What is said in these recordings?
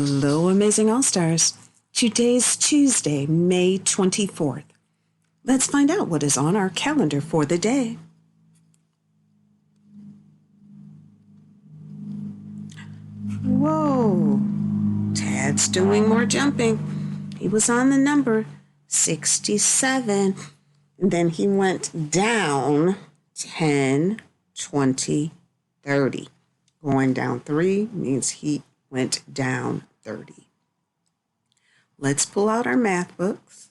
Hello, Amazing All-Stars. Today's Tuesday, May 24th. Let's find out what is on our calendar for the day. Whoa, Tad's doing more jumping. He was on the number 67, and then he went down 10, 20, 30. Going down 3 means he went down 30. Let's pull out our math books.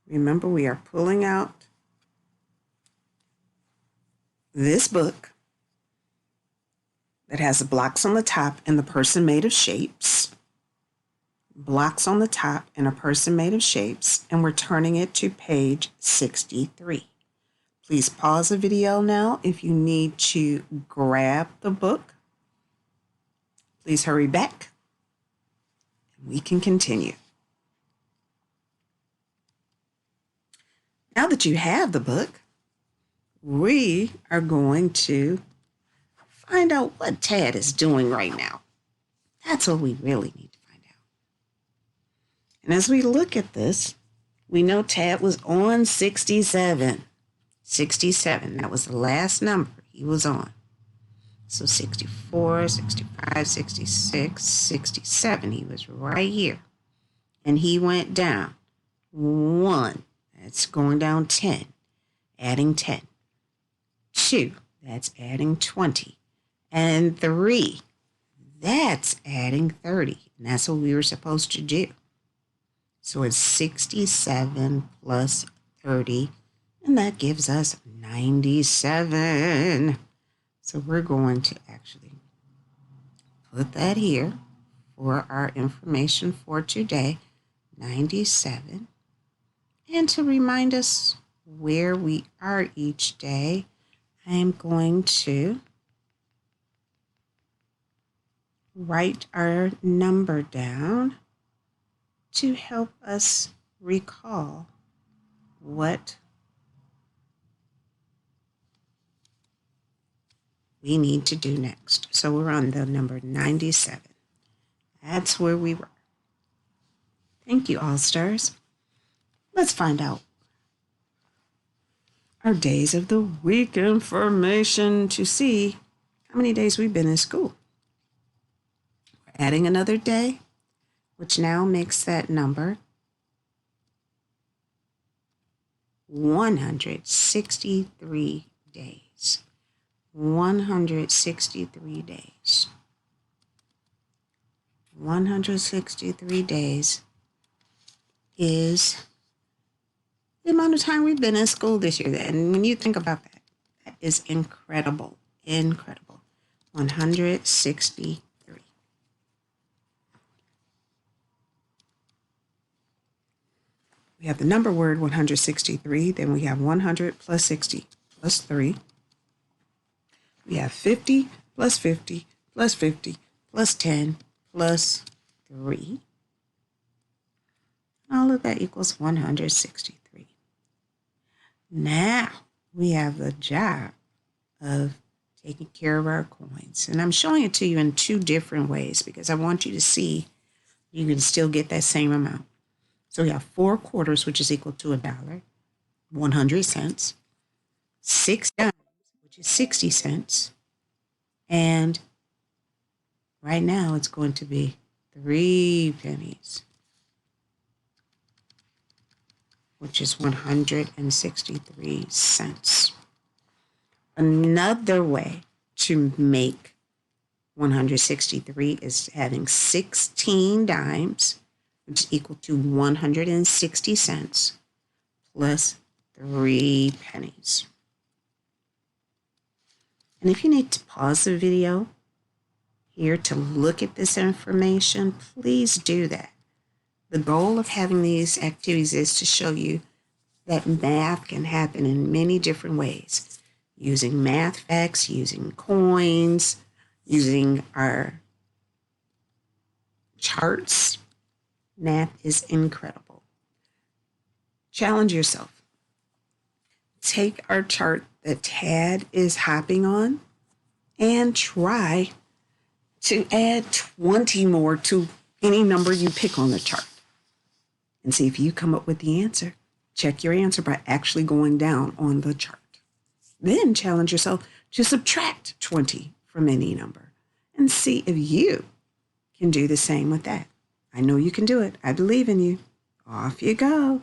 Remember, we are pulling out this book that has blocks on the top and the person made of shapes. Blocks on the top and a person made of shapes, and we're turning it to page 63. Please pause the video now if you need to grab the book. Please hurry back, and we can continue. Now that you have the book, we are going to find out what Tad is doing right now. That's what we really need to find out. And as we look at this, we know Tad was on 67. 67, that was the last number he was on. So 64, 65, 66, 67, he was right here. And he went down 1, that's going down 10, adding 10. 2, that's adding 20. And 3, that's adding 30. And that's what we were supposed to do. So it's 67 plus 30. And that gives us 97. So we're going to actually put that here for our information for today, 97. And to remind us where we are each day, I am going to write our number down to help us recall what we need to do next. So we're on the number 97. That's where we were. Thank you, All-Stars. Let's find out our days of the week information to see how many days we've been in school. We're adding another day, which now makes that number 163 days. 163 days. 163 days is the amount of time we've been in school this year. And when you think about that, that is incredible. Incredible. 163. We have the number word 163. Then we have 100 plus 60 plus 3. We have 50 plus 50 plus 50 plus 10 plus 3. All of that equals 163. Now we have the job of taking care of our coins. And I'm showing it to you in 2 different ways because I want you to see you can still get that same amount. So we have 4 quarters, which is equal to $1, 100 cents, 6 dimes, which is 60 cents. And right now it's going to be 3 pennies, which is 163 cents. Another way to make 163 is having 16 dimes, which is equal to 160 cents, plus 3 pennies. And if you need to pause the video here to look at this information, please do that. The goal of having these activities is to show you that math can happen in many different ways. Using math facts, using coins, using our charts. Math is incredible. Challenge yourself. Take our chart that Tad is hopping on and try to add 20 more to any number you pick on the chart and see if you come up with the answer. Check your answer by actually going down on the chart. Then challenge yourself to subtract 20 from any number and see if you can do the same with that. I know you can do it. I believe in you. Off you go.